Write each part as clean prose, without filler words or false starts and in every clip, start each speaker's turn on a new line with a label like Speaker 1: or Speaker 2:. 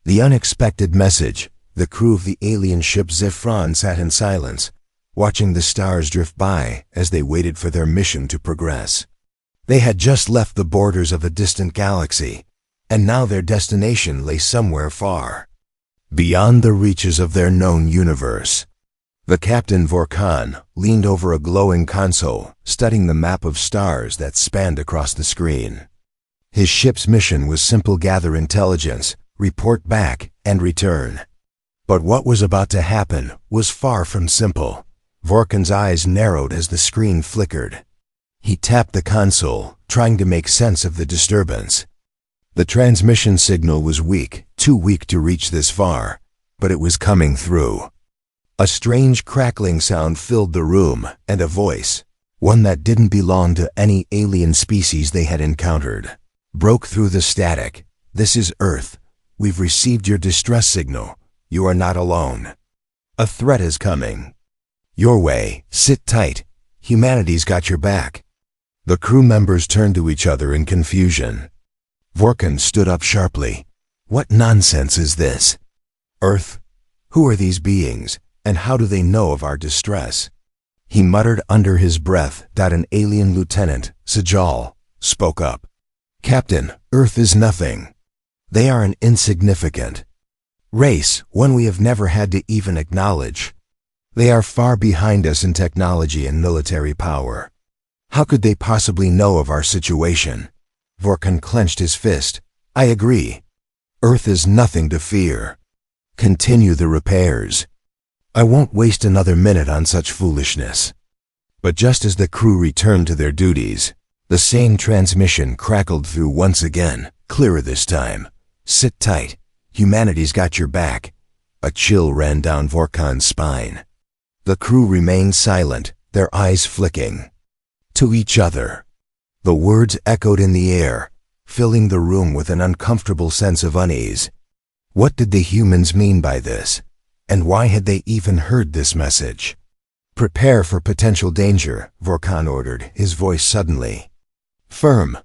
Speaker 1: The unexpected message. The crew of the alien ship Zifron sat in silence, watching the stars drift by as they waited for their mission to progress. They had just left the borders of a distant galaxy, and now their destination lay somewhere far, beyond the reaches of their known universe. The Captain Vorkan leaned over a glowing console, studying the map of stars that spanned across the screen. His ship's mission was simple: gather intelligence, report back, and return. But what was about to happen was far from simple. Vorkan's eyes narrowed as the screen flickered. He tapped the console, trying to make sense of the disturbance. The transmission signal was weak, too weak to reach this far, but it was coming through. A strange crackling sound filled the room, and a voice, one that didn't belong to any alien species they had encountered, broke through the static. "This is Earth. We've received your distress signal. You are not alone. A threat is coming. Your way. Sit tight. Humanity's got your back." The crew members turned to each other in confusion. Vorkan stood up sharply. "What nonsense is this? Earth? Who are these beings, and how do they know of our distress?" He muttered under his breath. An alien lieutenant, Sajal, spoke up. "Captain, Earth is nothing. They are an insignificant race, one we have never had to even acknowledge. They are far behind us in technology and military power. How could they possibly know of our situation?" Vorkan clenched his fist. "I agree. Earth is nothing to fear. Continue the repairs. I won't waste another minute on such foolishness." But just as the crew returned to their duties, the same transmission crackled through once again, clearer this time. "Sit tight. Humanity's got your back." A chill ran down Vorkan's spine. The crew remained silent, their eyes flicking to each other. The words echoed in the air, filling the room with an uncomfortable sense of unease. What did the humans mean by this? And why had they even heard this message? "Prepare for potential danger," Vorkan ordered, his voice suddenly firm.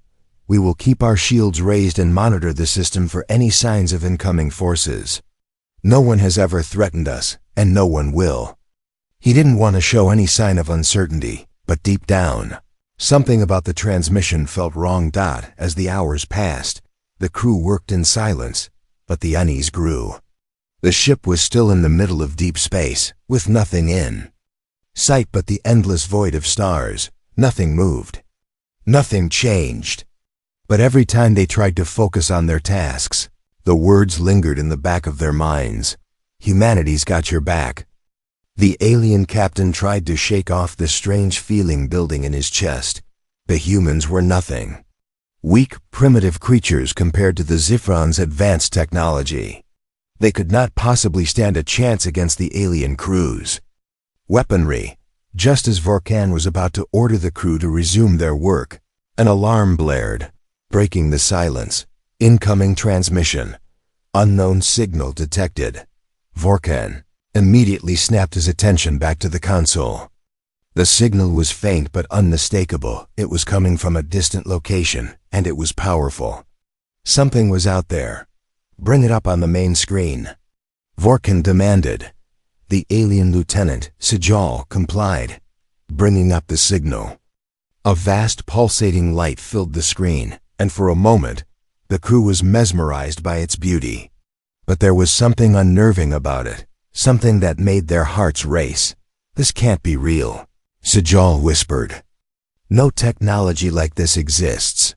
Speaker 1: "We will keep our shields raised and monitor the system for any signs of incoming forces. No one has ever threatened us, and no one will." He didn't want to show any sign of uncertainty, but deep down, something about the transmission felt wrong. As the hours passed, the crew worked in silence, but the unease grew. The ship was still in the middle of deep space, with nothing in sight but the endless void of stars. Nothing moved. Nothing changed. But every time they tried to focus on their tasks, the words lingered in the back of their minds. "Humanity's got your back." The alien captain tried to shake off the strange feeling building in his chest. The humans were nothing. Weak, primitive creatures compared to the Zifron's advanced technology. They could not possibly stand a chance against the alien crews. Weaponry. Just as Vorkan was about to order the crew to resume their work, an alarm blared, breaking the silence. "Incoming transmission. Unknown signal detected." Vorkan immediately snapped his attention back to the console. The signal was faint but unmistakable. It was coming from a distant location, and it was powerful. Something was out there. "Bring it up on the main screen," Vorkan demanded. The alien lieutenant, Sajal, complied, bringing up the signal. A vast pulsating light filled the screen, and for a moment, the crew was mesmerized by its beauty. But there was something unnerving about it, something that made their hearts race. "This can't be real," Sajal whispered. "No technology like this exists."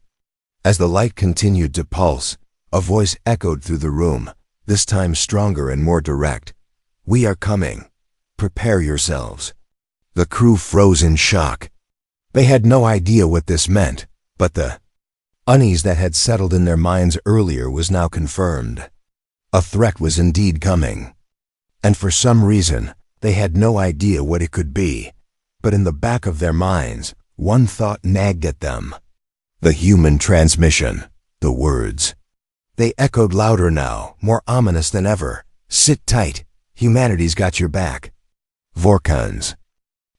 Speaker 1: As the light continued to pulse, a voice echoed through the room, this time stronger and more direct. "We are coming. Prepare yourselves." The crew froze in shock. They had no idea what this meant, but the unease that had settled in their minds earlier was now confirmed. A threat was indeed coming. And for some reason, they had no idea what it could be. But in the back of their minds, one thought nagged at them. The human transmission, the words. They echoed louder now, more ominous than ever. "Sit tight. Humanity's got your back." Vorkan's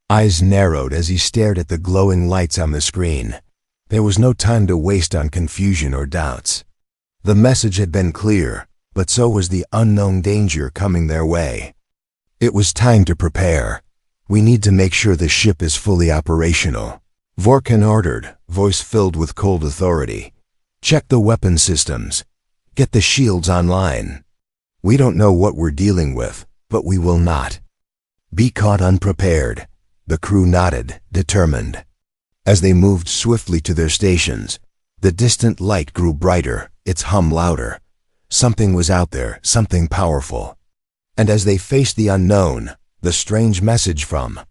Speaker 1: eyes narrowed as he stared at the glowing lights on the screen. There was no time to waste on confusion or doubts. The message had been clear. but so was the unknown danger coming their way. It was time to prepare. We need to make sure the ship is fully operational. Vorkan ordered, voice filled with cold authority. Check the weapon systems. Get the shields online. We don't know what we're dealing with, but we will not be caught unprepared. The crew nodded, determined. As they moved swiftly to their stations, the distant light grew brighter, its hum louder. Something was out there, something powerful. And as they faced the unknown, the strange message from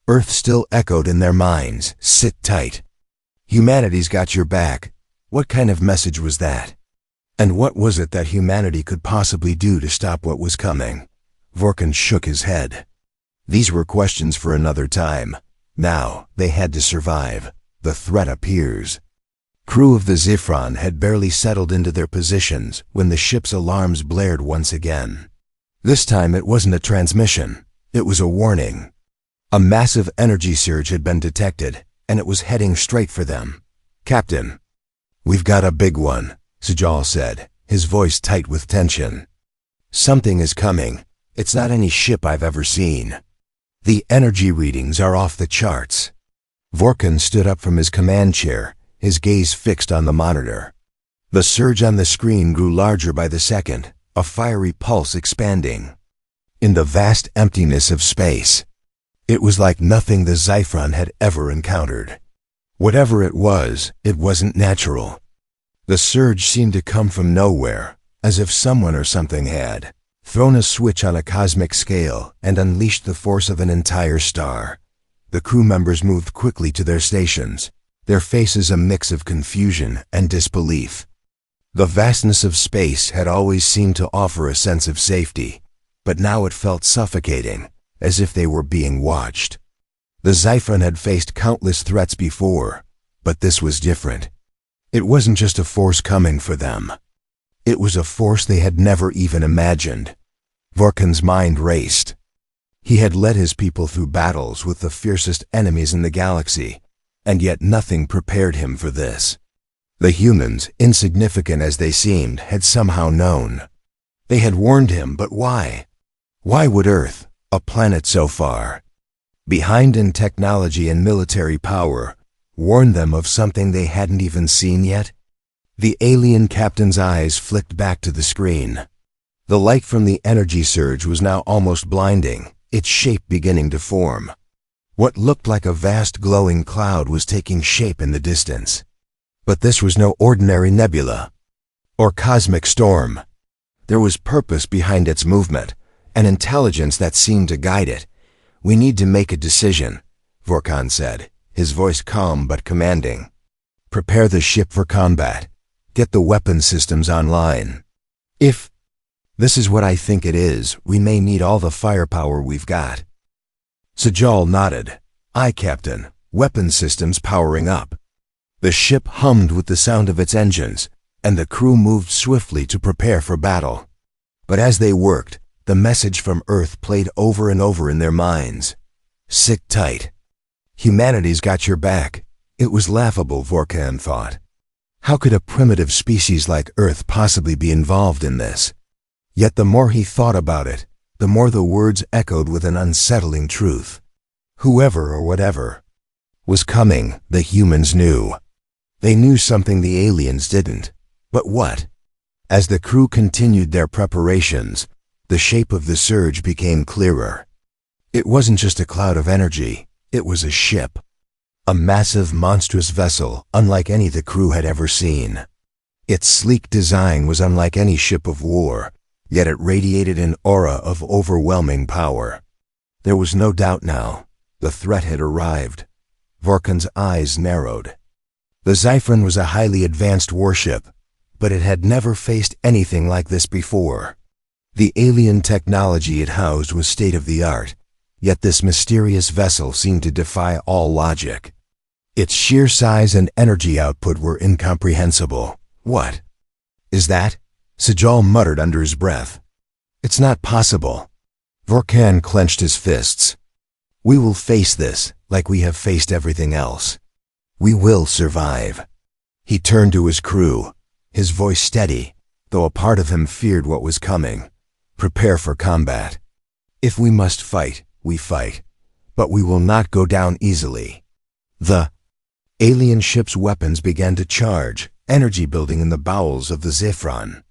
Speaker 1: Earth still echoed in their minds. Sit tight. Humanity's got your back. What kind of message was that? And what was it that humanity could possibly do to stop what was coming? Vorkan shook his head. These were questions for another time. Now, they had to survive. The threat appears. Crew of the Zifron had barely settled into their positions when the ship's alarms blared once again. This time it wasn't a transmission. It was a warning. A massive energy surge had been detected, and it was heading straight for them. Captain, we've got a big one, Sajal said, his voice tight with tension. Something is coming. It's not any ship I've ever seen. The energy readings are off the charts. Vorkan stood up from his command chair, his gaze fixed on the monitor. The surge on the screen grew larger by the second, a fiery pulse expanding. In the vast emptiness of space, it was like nothing the Zifron had ever encountered. Whatever it wasn't natural. The surge seemed to come from nowhere, as if someone or something had thrown a switch on a cosmic scale and unleashed the force of an entire star. The crew members moved quickly to their stations, their faces a mix of confusion and disbelief. The vastness of space had always seemed to offer a sense of safety, but now it felt suffocating, as if they were being watched. The Zifron had faced countless threats before, but this was different. It wasn't just a force coming for them. It was a force they had never even imagined. Vorkan's mind raced. He had led his people through battles with the fiercest enemies in the galaxy, and yet nothing prepared him for this. The humans, insignificant as they seemed, had somehow known. They had warned him, but why? Why would Earth, a planet so far behind in technology and military power, warn them of something they hadn't even seen yet? The alien captain's eyes flicked back to the screen. The light from the energy surge was now almost blinding, its shape beginning to form. What looked like a vast glowing cloud was taking shape in the distance. But this was no ordinary nebula or cosmic storm. There was purpose behind its movement, an intelligence that seemed to guide it. We need to make a decision, Vorkan said, his voice calm but commanding. Prepare the ship for combat. Get the weapon systems online. If this is what I think it is, we may need all the firepower we've got. Sajal nodded. Aye, Captain. Weapon systems powering up. The ship hummed with the sound of its engines, and the crew moved swiftly to prepare for battle. But as they worked, the message from Earth played over and over in their minds. Sit tight. Humanity's got your back. It was laughable, Vorkan thought. How could a primitive species like Earth possibly be involved in this? Yet the more he thought about it, the more the words echoed with an unsettling truth. Whoever or whatever was coming, the humans knew. They knew something the aliens didn't. But what? As the crew continued their preparations, the shape of the surge became clearer. It wasn't just a cloud of energy, it was a ship. A massive, monstrous vessel, unlike any the crew had ever seen. Its sleek design was unlike any ship of war, yet it radiated an aura of overwhelming power. There was no doubt now. The threat had arrived. Vorkan's eyes narrowed. The Zifron was a highly advanced warship, but it had never faced anything like this before. The alien technology it housed was state-of-the-art, yet this mysterious vessel seemed to defy all logic. Its sheer size and energy output were incomprehensible. What is that? Sajal muttered under his breath. It's not possible. Vorkan clenched his fists. We will face this, like we have faced everything else. We will survive. He turned to his crew, his voice steady. though a part of him feared what was coming. Prepare for combat. If we must fight, we fight. But we will not go down easily. The alien ship's weapons began to charge, energy building in the bowels of the Zifron.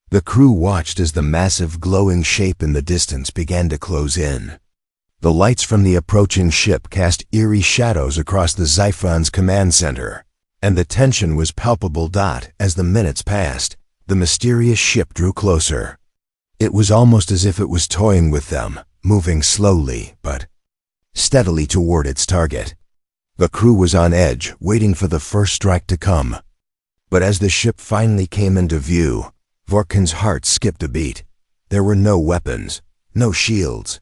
Speaker 1: The crew watched as the massive glowing shape in the distance began to close in. The lights from the approaching ship cast eerie shadows across the Zifron's command center, and the tension was palpable. As the minutes passed, the mysterious ship drew closer. It was almost as if it was toying with them, moving slowly but steadily toward its target. The crew was on edge, waiting for the first strike to come. But as the ship finally came into view, Vorkin's heart skipped a beat. There were no weapons, no shields,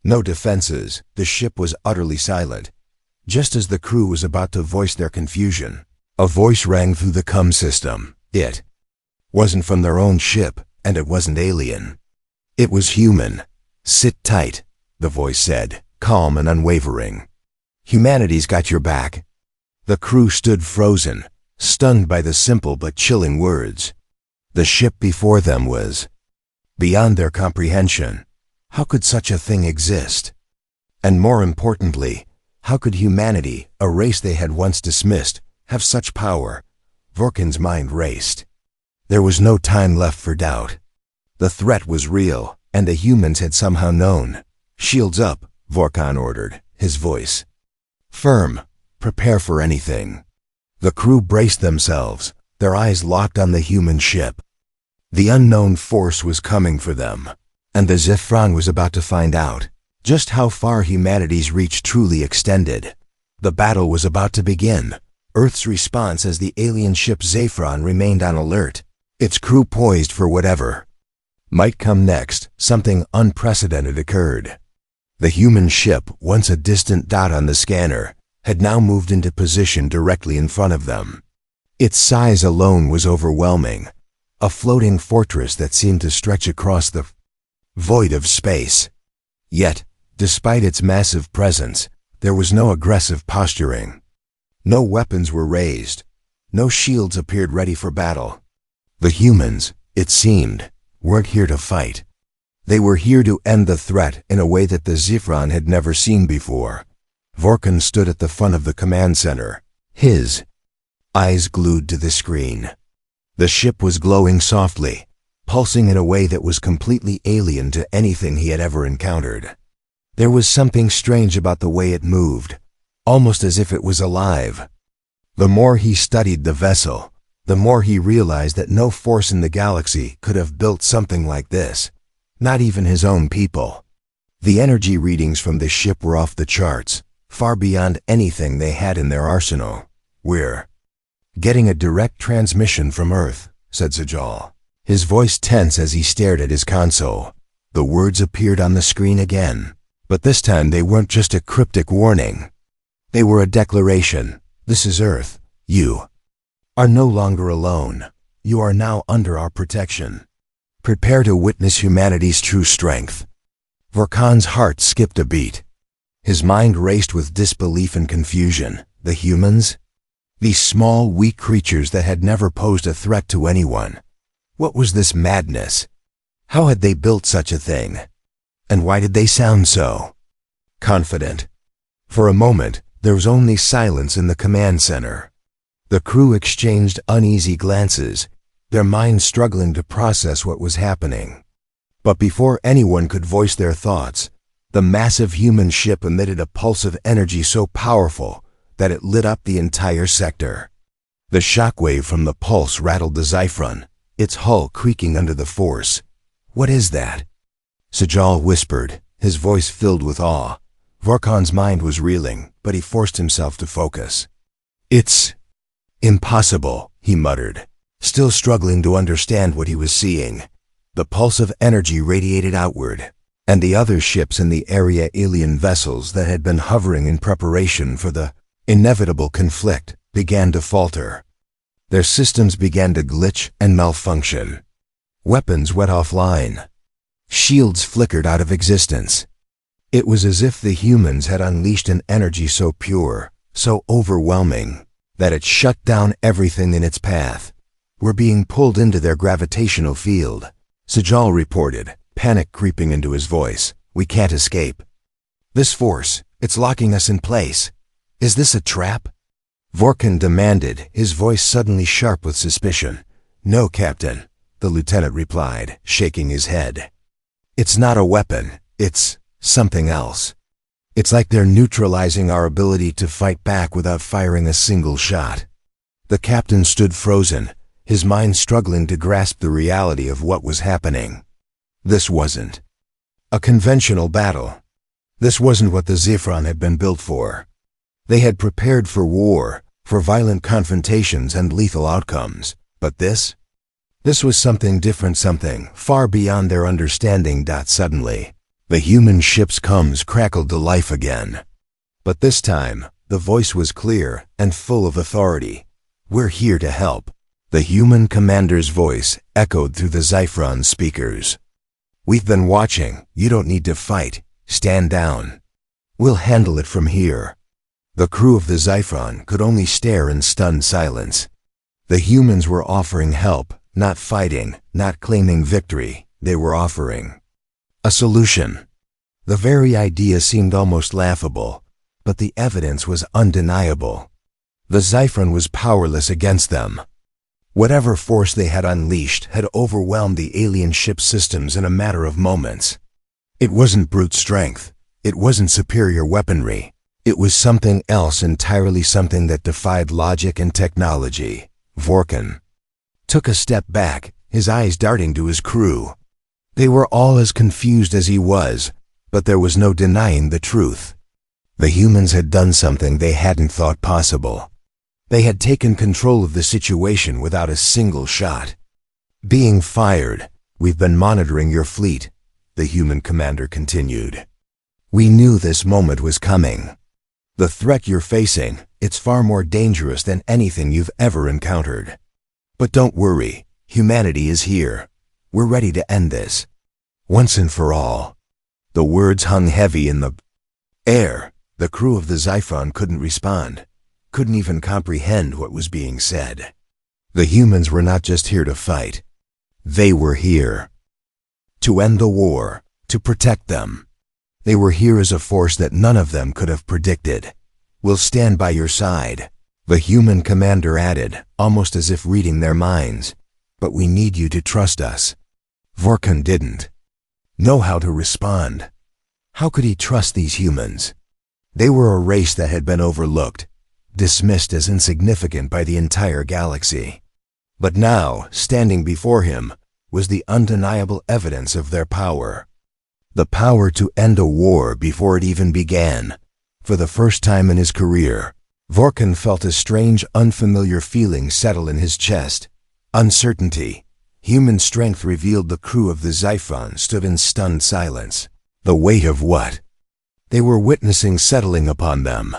Speaker 1: no defenses. The ship was utterly silent. Just as the crew was about to voice their confusion, a voice rang through the comm system. It wasn't from their own ship, and it wasn't alien. It was human. "Sit tight," the voice said, calm and unwavering. "Humanity's got your back." The crew stood frozen, stunned by the simple but chilling words. The ship before them was beyond their comprehension. How could such a thing exist? And more importantly, how could humanity, a race they had once dismissed, have such power? Vorkin's mind raced. There was no time left for doubt. The threat was real, and the humans had somehow known. "Shields up," Vorkin ordered, his voice firm. "Prepare for anything." The crew braced themselves, their eyes locked on the human ship. The unknown force was coming for them, and the Zifron was about to find out just how far humanity's reach truly extended. The battle was about to begin. Earth's response as the alien ship Zifron remained on alert, its crew poised for whatever might come next. Something unprecedented occurred. The human ship, once a distant dot on the scanner, had now moved into position directly in front of them. Its size alone was overwhelming, a floating fortress that seemed to stretch across the void of space. Yet, despite its massive presence, there was no aggressive posturing. No weapons were raised. No shields appeared ready for battle. The humans, it seemed, weren't here to fight. They were here to end the threat in a way that the Zifron had never seen before. Vorkin stood at the front of the command center, his eyes glued to the screen. The ship was glowing softly, pulsing in a way that was completely alien to anything he had ever encountered. There was something strange about the way it moved, almost as if it was alive. The more he studied the vessel, the more he realized that no force in the galaxy could have built something like this, not even his own people. The energy readings from the ship were off the charts, far beyond anything they had in their arsenal. "We're getting a direct transmission from Earth," said Sajal, his voice tense as he stared at his console. The words appeared on the screen again, but this time they weren't just a cryptic warning. They were a declaration. "This is Earth. You are no longer alone. You are now under our protection. Prepare to witness humanity's true strength." Vorkin's heart skipped a beat. His mind raced with disbelief and confusion. The humans? These small, weak creatures that had never posed a threat to anyone. What was this madness? How had they built such a thing? And why did they sound so confident? For a moment, there was only silence in the command center. The crew exchanged uneasy glances, their minds struggling to process what was happening. But before anyone could voice their thoughts, the massive human ship emitted a pulse of energy so powerful that it lit up the entire sector. The shockwave from the pulse rattled the Zifron, its hull creaking under the force. "What is that?" Sajal whispered, his voice filled with awe. Vorkin's mind was reeling, but he forced himself to focus. "It's impossible," he muttered, still struggling to understand what he was seeing. The pulse of energy radiated outward, and the other ships in the area, alien vessels that had been hovering in preparation for the inevitable conflict, began to falter. Their systems began to glitch and malfunction. Weapons went offline. Shields flickered out of existence. It was as if the humans had unleashed an energy so pure, so overwhelming, that it shut down everything in its path. We're being pulled into their gravitational field, Sajal reported, panic creeping into his voice. We can't escape. This force, it's locking us in place. Is this a trap? Vorkan demanded, his voice suddenly sharp with suspicion. No, Captain, the lieutenant replied, shaking his head. It's not a weapon, it's something else. It's like they're neutralizing our ability to fight back without firing a single shot. The captain stood frozen, his mind struggling to grasp the reality of what was happening. This wasn't a conventional battle. This wasn't what the Zephyron had been built for. They had prepared for war, for violent confrontations and lethal outcomes. But this was something different, something far beyond their understanding. Suddenly, the human ship's comms crackled to life again. But this time, the voice was clear and full of authority. We're here to help. The human commander's voice echoed through the Zephyron speakers. We've been watching. You don't need to fight. Stand down. We'll handle it from here. The crew of the Zephyron could only stare in stunned silence. The humans were offering help, not fighting, not claiming victory. They were offering a solution. The very idea seemed almost laughable, but the evidence was undeniable. The Zephyron was powerless against them. Whatever force they had unleashed had overwhelmed the alien ship systems in a matter of moments. It wasn't brute strength. It wasn't superior weaponry. It was something else entirely, something that defied logic and technology. Vorkan took a step back, his eyes darting to his crew. They were all as confused as he was, but there was no denying the truth. The humans had done something they hadn't thought possible. They had taken control of the situation without a single shot. Being fired. We've been monitoring your fleet, the human commander continued. We knew this moment was coming. The threat you're facing, it's far more dangerous than anything you've ever encountered. But don't worry, humanity is here. We're ready to end this. Once and for all. The words hung heavy in the air. The crew of the Zephyron couldn't respond, couldn't even comprehend what was being said. The humans were not just here to fight. They were here to end the war, to protect them. They were here as a force that none of them could have predicted. We'll stand by your side, the human commander added, almost as if reading their minds. But we need you to trust us. Vorkan didn't know how to respond. How could he trust these humans? They were a race that had been overlooked, dismissed as insignificant by the entire galaxy. But now, standing before him, was the undeniable evidence of their power. The power to end a war before it even began. For the first time in his career, Vorkan felt a strange, unfamiliar feeling settle in his chest. Uncertainty. Human strength revealed. The crew of the Zephyron stood in stunned silence. The weight of what they were witnessing settling upon them.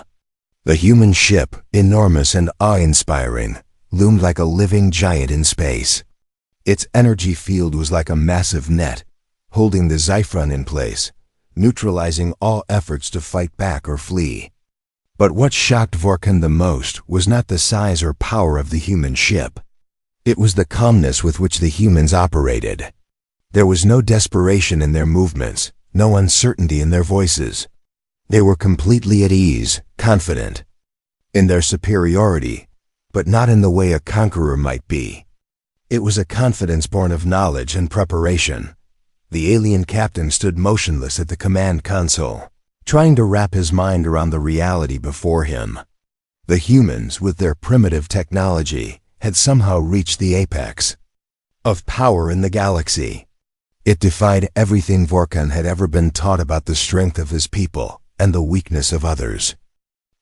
Speaker 1: The human ship, enormous and awe-inspiring, loomed like a living giant in space. Its energy field was like a massive net, holding the Zephyron in place, neutralizing all efforts to fight back or flee. But what shocked Vorkan the most was not the size or power of the human ship. It was the calmness with which the humans operated. There was no desperation in their movements, no uncertainty in their voices. They were completely at ease, confident in their superiority, but not in the way a conqueror might be. It was a confidence born of knowledge and preparation. The alien captain stood motionless at the command console, trying to wrap his mind around the reality before him. The humans, with their primitive technology, had somehow reached the apex of power in the galaxy. It defied everything Vorkan had ever been taught about the strength of his people and the weakness of others.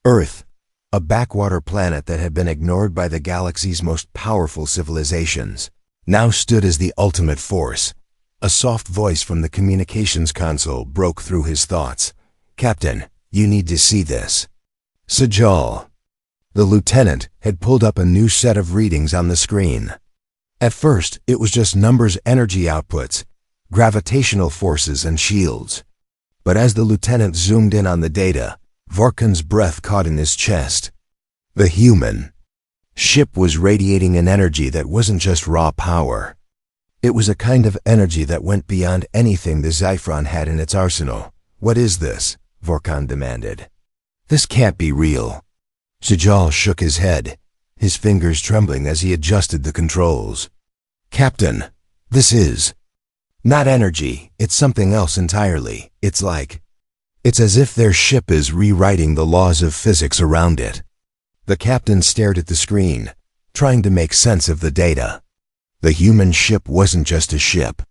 Speaker 1: Earth, a backwater planet that had been ignored by the galaxy's most powerful civilizations, now stood as the ultimate force. A soft voice from the communications console broke through his thoughts. Captain, you need to see this. Sajal, the lieutenant, had pulled up a new set of readings on the screen. At first, it was just numbers, energy outputs, gravitational forces, and shields. But as the lieutenant zoomed in on the data, Vorkan's breath caught in his chest. The human ship was radiating an energy that wasn't just raw power. It was a kind of energy that went beyond anything the Xiphron had in its arsenal. "What is this?" Vorkon demanded. "This can't be real." Sajal shook his head, his fingers trembling as he adjusted the controls. "Captain, this is not energy, it's something else entirely. It's as if their ship is rewriting the laws of physics around it." The captain stared at the screen, trying to make sense of the data. The human ship wasn't just a ship.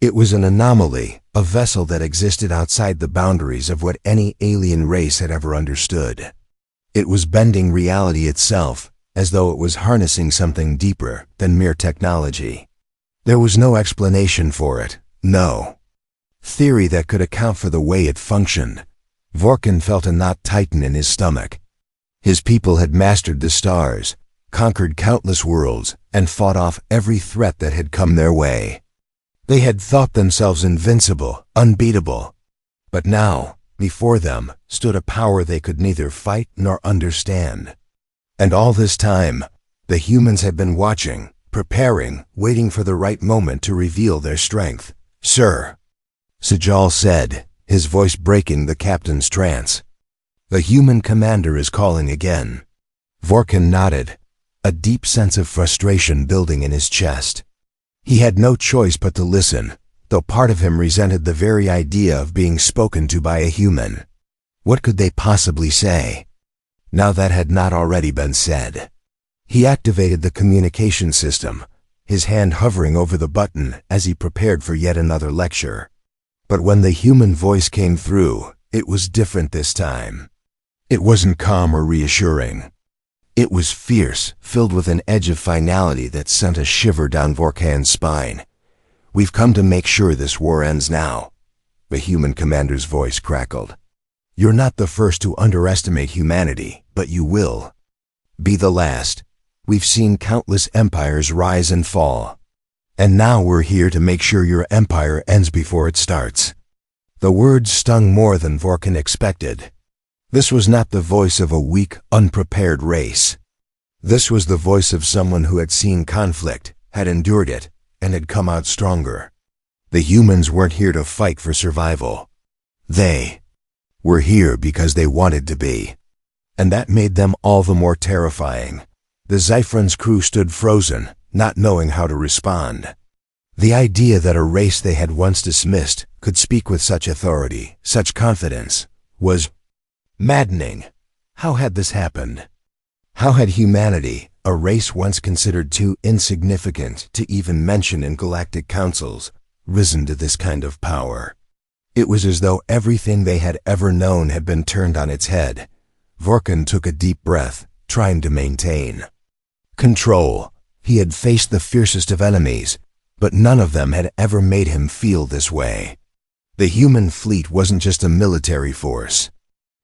Speaker 1: It was an anomaly, a vessel that existed outside the boundaries of what any alien race had ever understood. It was bending reality itself, as though it was harnessing something deeper than mere technology. There was no explanation for it, no theory that could account for the way it functioned. Vorkon felt a knot tighten in his stomach. His people had mastered the stars, conquered countless worlds, and fought off every threat that had come their way. They had thought themselves invincible, unbeatable. But now, before them, stood a power they could neither fight nor understand. And all this time, the humans had been watching, preparing, waiting for the right moment to reveal their strength. "Sir," Sajal said, his voice breaking the captain's trance. "The human commander is calling again." Vorkon nodded, a deep sense of frustration building in his chest. He had no choice but to listen, though part of him resented the very idea of being spoken to by a human. What could they possibly say, now that had not already been said? He activated the communication system, his hand hovering over the button as he prepared for yet another lecture. But when the human voice came through, it was different this time. It wasn't calm or reassuring. It was fierce, filled with an edge of finality that sent a shiver down Vorkon's spine. "We've come to make sure this war ends now," the human commander's voice crackled. "You're not the first to underestimate humanity, but you will be the last. We've seen countless empires rise and fall. And now we're here to make sure your empire ends before it starts." The words stung more than Vorkon expected. This was not the voice of a weak, unprepared race. This was the voice of someone who had seen conflict, had endured it, and had come out stronger. The humans weren't here to fight for survival. They were here because they wanted to be. And that made them all the more terrifying. The Xiphron's crew stood frozen, not knowing how to respond. The idea that a race they had once dismissed could speak with such authority, such confidence, was maddening. How had this happened? How had humanity, a race once considered too insignificant to even mention in galactic councils, risen to this kind of power? It was as though everything they had ever known had been turned on its head. Vorkon took a deep breath, trying to maintain control. He had faced the fiercest of enemies, but none of them had ever made him feel this way. The human fleet wasn't just a military force.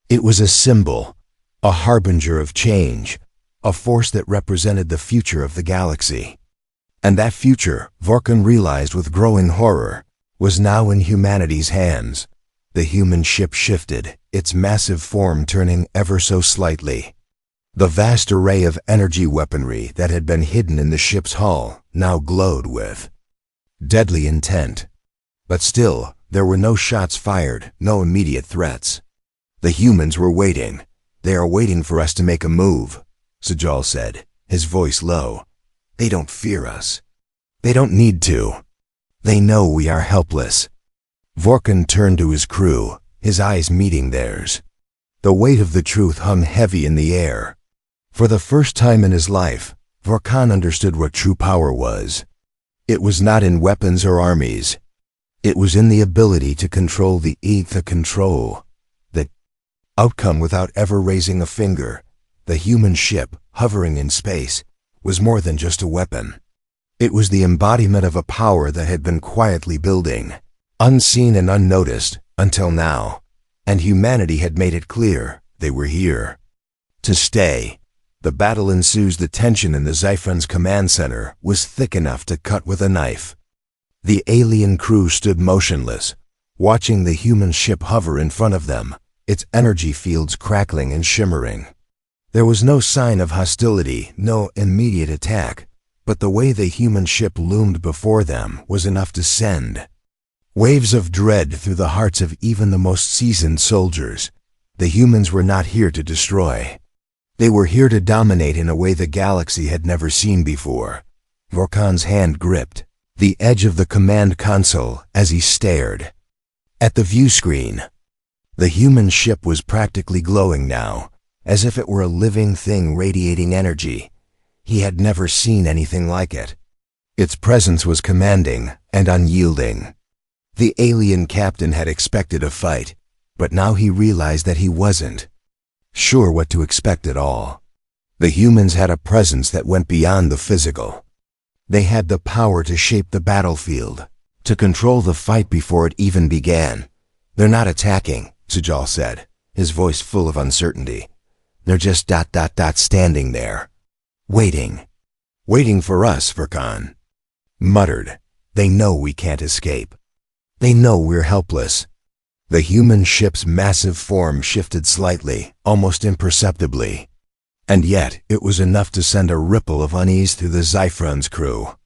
Speaker 1: It was a symbol, a harbinger of change, a force that represented the future of the galaxy. And that future, Vorkon realized with growing horror, was now in humanity's hands. The human ship shifted, its massive form turning ever so slightly. The vast array of energy weaponry that had been hidden in the ship's hull now glowed with deadly intent. But still, there were no shots fired, no immediate threats. The humans were waiting. "They are waiting for us to make a move," Sajal said, his voice low. "They don't fear us. They don't need to. They know we are helpless." Vorkon turned to his crew, his eyes meeting theirs. The weight of the truth hung heavy in the air. For the first time in his life, Vorkon understood what true power was. It was not in weapons or armies. It was in the ability to control the control. The outcome without ever raising a finger. The human ship, hovering in space, was more than just a weapon. It was the embodiment of a power that had been quietly building, unseen and unnoticed, until now. And humanity had made it clear they were here to stay. The battle ensues. The tension in the Xiphron's command center was thick enough to cut with a knife. The alien crew stood motionless, watching the human ship hover in front of them, its energy fields crackling and shimmering. There was no sign of hostility, no immediate attack, but the way the human ship loomed before them was enough to send waves of dread through the hearts of even the most seasoned soldiers. The humans were not here to destroy. They were here to dominate in a way the galaxy had never seen before. Vorkan's hand gripped the edge of the command console as he stared at the view screen. The human ship was practically glowing now, as if it were a living thing radiating energy. He had never seen anything like it. Its presence was commanding and unyielding. The alien captain had expected a fight, but now he realized that he wasn't sure what to expect at all. The humans had a presence that went beyond the physical. They had the power to shape the battlefield, to control the fight before it even began. "They're not attacking," Sajal said, his voice full of uncertainty. "They're just standing there, waiting. Waiting for us," Vorkan muttered. "They know we can't escape. They know we're helpless." The human ship's massive form shifted slightly, almost imperceptibly. And yet, it was enough to send a ripple of unease through the Zyphron's crew.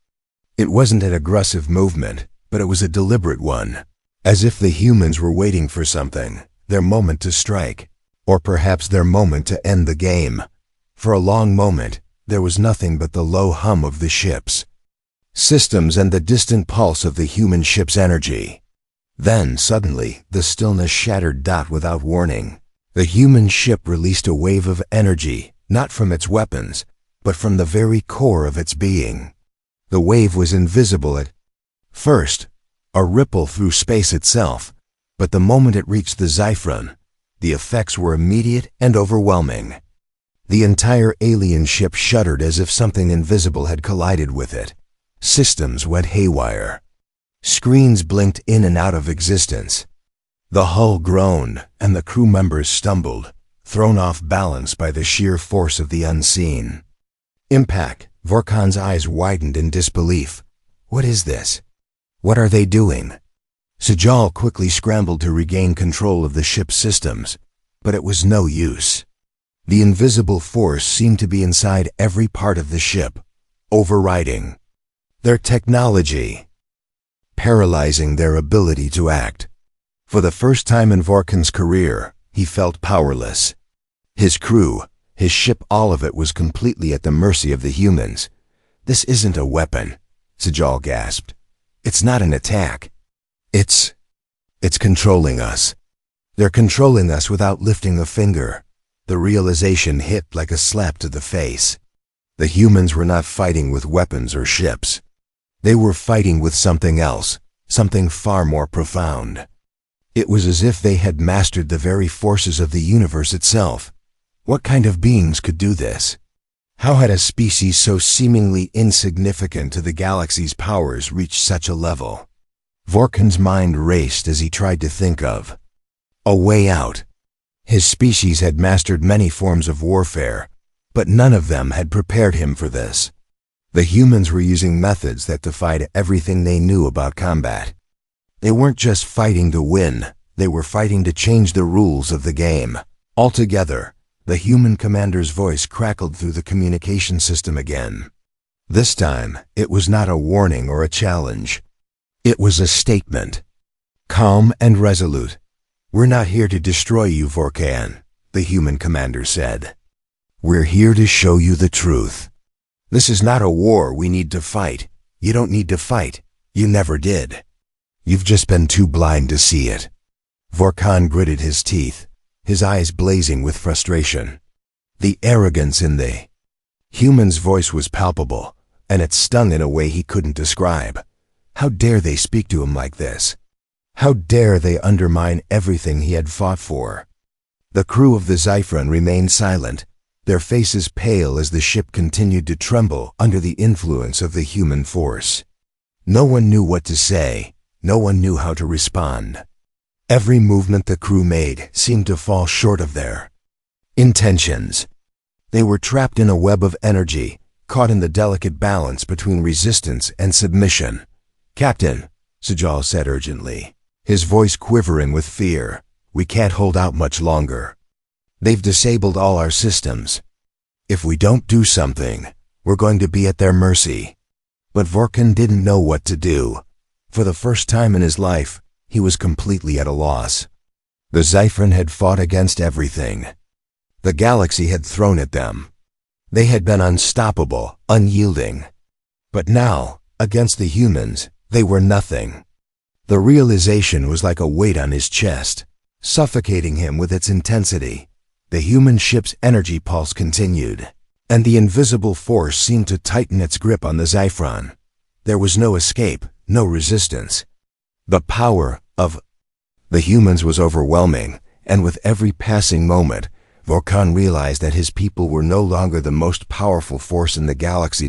Speaker 1: It wasn't an aggressive movement, but it was a deliberate one, as if the humans were waiting for something, their moment to strike, or perhaps their moment to end the game. For a long moment, there was nothing but the low hum of the ship's systems and the distant pulse of the human ship's energy. Then, suddenly, the stillness shattered without warning. The human ship released a wave of energy, not from its weapons, but from the very core of its being. The wave was invisible at first, a ripple through space itself, but the moment it reached the Zyphron, the effects were immediate and overwhelming. The entire alien ship shuddered as if something invisible had collided with it. Systems went haywire. Screens blinked in and out of existence. The hull groaned, and the crew members stumbled, thrown off balance by the sheer force of the unseen. Impact. Vorkan's eyes widened in disbelief. "What is this? What are they doing?" Sajal quickly scrambled to regain control of the ship's systems, but it was no use. The invisible force seemed to be inside every part of the ship, overriding their technology, paralyzing their ability to act. For the first time in Vorkan's career, he felt powerless. His crew, his ship, all of it was completely at the mercy of the humans. "This isn't a weapon," Sajal gasped. "It's not an attack. It's controlling us. They're controlling us without lifting a finger." The realization hit like a slap to the face. The humans were not fighting with weapons or ships. They were fighting with something else, something far more profound. It was as if they had mastered the very forces of the universe itself. What kind of beings could do this? How had a species so seemingly insignificant to the galaxy's powers reached such a level? Vorkan's mind raced as he tried to think of a way out. His species had mastered many forms of warfare, but none of them had prepared him for this. The humans were using methods that defied everything they knew about combat. They weren't just fighting to win, they were fighting to change the rules of the game. Altogether, the human commander's voice crackled through the communication system again. This time, it was not a warning or a challenge. It was a statement. Calm and resolute. "We're not here to destroy you, Vorkan," the human commander said. "We're here to show you the truth. This is not a war we need to fight. You don't need to fight. You never did. You've just been too blind to see it." Vorkan gritted his teeth, his eyes blazing with frustration. The arrogance in the human's voice was palpable, and it stung in a way he couldn't describe. How dare they speak to him like this? How dare they undermine everything he had fought for? The crew of the Zyphron remained silent, their faces pale as the ship continued to tremble under the influence of the human force. No one knew what to say, no one knew how to respond. Every movement the crew made seemed to fall short of their intentions. They were trapped in a web of energy, caught in the delicate balance between resistance and submission. "Captain," Sajal said urgently, his voice quivering with fear, "we can't hold out much longer. They've disabled all our systems. If we don't do something, we're going to be at their mercy. But Vorkan didn't know what to do. For the first time in his life, he was completely at a loss. The Xiphron had fought against everything. The galaxy had thrown at them. They had been unstoppable, unyielding. But now, against the humans, they were nothing. The realization was like a weight on his chest, suffocating him with its intensity. The human ship's energy pulse continued, and the invisible force seemed to tighten its grip on the Xiphron. There was no escape, no resistance. The power of the humans was overwhelming, and with every passing moment, Vorkan realized that his people were no longer the most powerful force in the galaxy.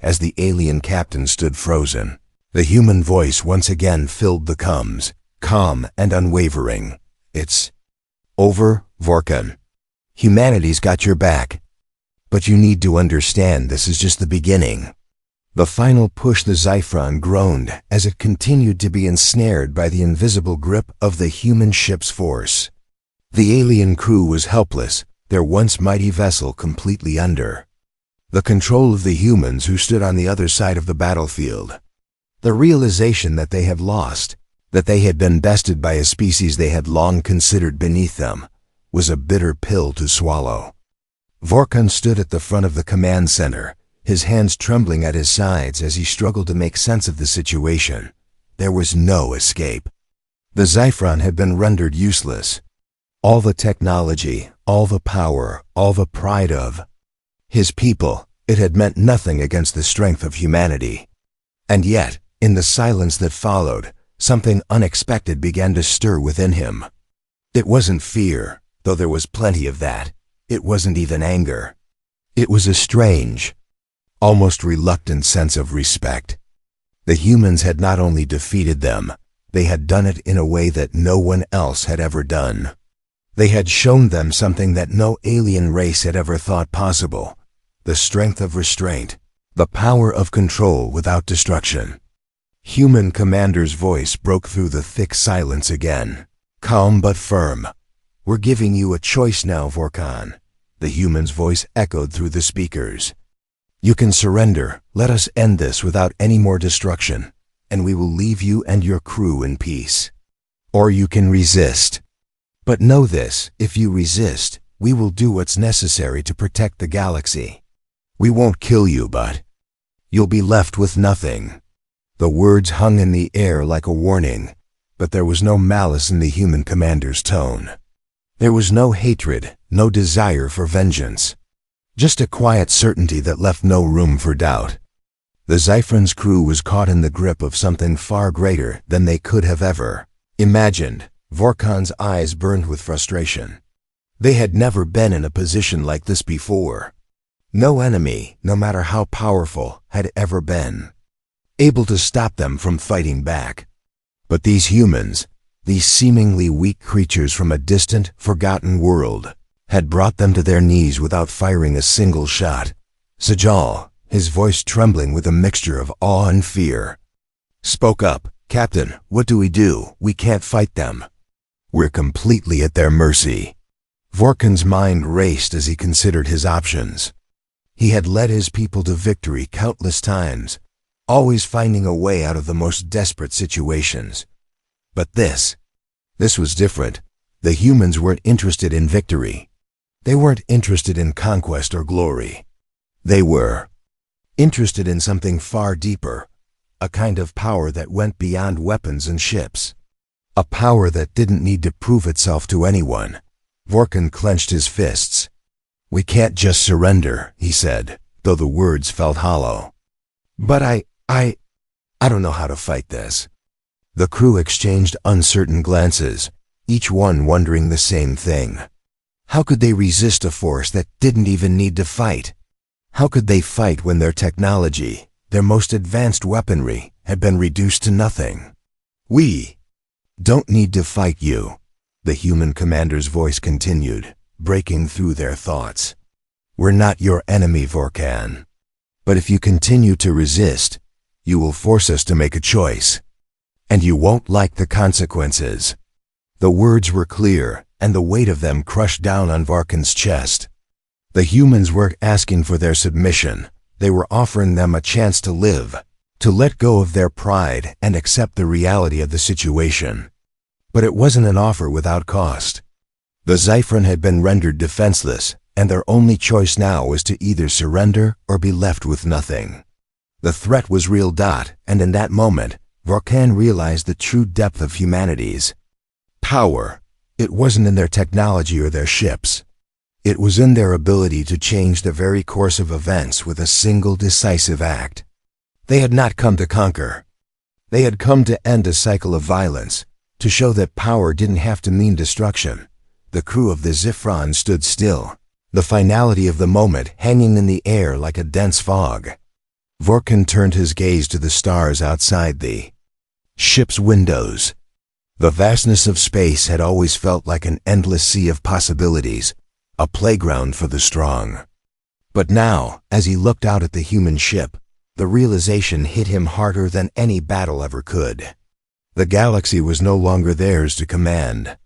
Speaker 1: As the alien captain stood frozen, the human voice once again filled the comms, calm and unwavering. It's over, Vorkan. Humanity's got your back. But you need to understand this is just the beginning. The final push. The Xiphron groaned as it continued to be ensnared by the invisible grip of the human ship's force. The alien crew was helpless, their once mighty vessel completely under the control of the humans who stood on the other side of the battlefield. The realization that they had lost, that they had been bested by a species they had long considered beneath them, was a bitter pill to swallow. Vorkan stood at the front of the command center, his hands trembling at his sides as he struggled to make sense of the situation. There was no escape. The Xiphron had been rendered useless. All the technology, all the power, all the pride of his people, it had meant nothing against the strength of humanity. And yet, in the silence that followed, something unexpected began to stir within him. It wasn't fear, though there was plenty of that. It wasn't even anger. It was a strange, almost reluctant sense of respect. The humans had not only defeated them, they had done it in a way that no one else had ever done. They had shown them something that no alien race had ever thought possible: the strength of restraint, the power of control without destruction. Human commander's voice broke through the thick silence again, calm but firm. "We're giving you a choice now, Vorkan." The human's voice echoed through the speakers. "You can surrender, let us end this without any more destruction, and we will leave you and your crew in peace. Or you can resist. But know this, if you resist, we will do what's necessary to protect the galaxy. We won't kill you, but you'll be left with nothing." The words hung in the air like a warning, but there was no malice in the human commander's tone. There was no hatred, no desire for vengeance. Just a quiet certainty that left no room for doubt. The Xiphron's crew was caught in the grip of something far greater than they could have ever imagined. Vorkan's eyes burned with frustration. They had never been in a position like this before. No enemy, no matter how powerful, had ever been able to stop them from fighting back. But these humans, these seemingly weak creatures from a distant, forgotten world, had brought them to their knees without firing a single shot. Sajal, his voice trembling with a mixture of awe and fear, spoke up. "Captain, what do? We can't fight them. We're completely at their mercy." Vorkan's mind raced as he considered his options. He had led his people to victory countless times, always finding a way out of the most desperate situations. But this was different. The humans weren't interested in victory. They weren't interested in conquest or glory. They were interested in something far deeper, a kind of power that went beyond weapons and ships. A power that didn't need to prove itself to anyone. Vorkan clenched his fists. "We can't just surrender," he said, though the words felt hollow. "But I don't know how to fight this." The crew exchanged uncertain glances, each one wondering the same thing. How could they resist a force that didn't even need to fight? How could they fight when their technology, their most advanced weaponry, had been reduced to nothing? "We don't need to fight you," the human commander's voice continued, breaking through their thoughts. "We're not your enemy, Vorkan. But if you continue to resist, you will force us to make a choice. And you won't like the consequences." The words were clear, and the weight of them crushed down on Vorkan's chest. The humans weren't asking for their submission. They were offering them a chance to live, to let go of their pride and accept the reality of the situation. But it wasn't an offer without cost. The Xiphron had been rendered defenseless, and their only choice now was to either surrender or be left with nothing. The threat was real. And in that moment, Vorkan realized the true depth of humanity's power. It wasn't in their technology or their ships. It was in their ability to change the very course of events with a single decisive act. They had not come to conquer. They had come to end a cycle of violence, to show that power didn't have to mean destruction. The crew of the Xiphron stood still, the finality of the moment hanging in the air like a dense fog. Vorkan turned his gaze to the stars outside the ship's windows. The vastness of space had always felt like an endless sea of possibilities, a playground for the strong. But now, as he looked out at the human ship, the realization hit him harder than any battle ever could. The galaxy was no longer theirs to command.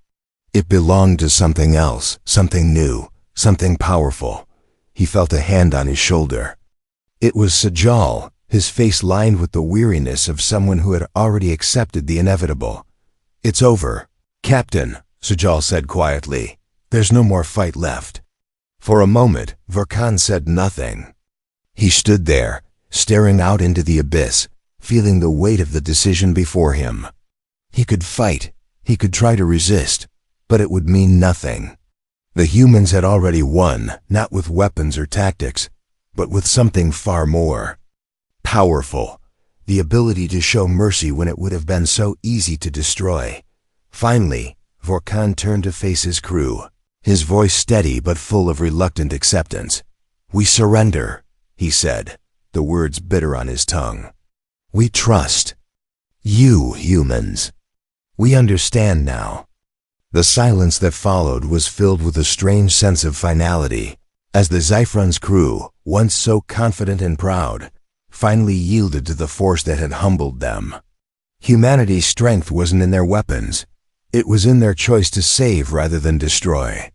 Speaker 1: It belonged to something else, something new, something powerful. He felt a hand on his shoulder. It was Sajal, his face lined with the weariness of someone who had already accepted the inevitable. "It's over, Captain," Sajal said quietly. "There's no more fight left." For a moment, Vorkan said nothing. He stood there, staring out into the abyss, feeling the weight of the decision before him. He could fight, he could try to resist, but it would mean nothing. The humans had already won, not with weapons or tactics, but with something far more powerful, the ability to show mercy when it would have been so easy to destroy. Finally, Vorkan turned to face his crew, his voice steady but full of reluctant acceptance. "We surrender," he said, the words bitter on his tongue. "We trust you, humans. We understand now." The silence that followed was filled with a strange sense of finality, as the Xiphron's crew, once so confident and proud, finally yielded to the force that had humbled them. Humanity's strength wasn't in their weapons. It was in their choice to save rather than destroy.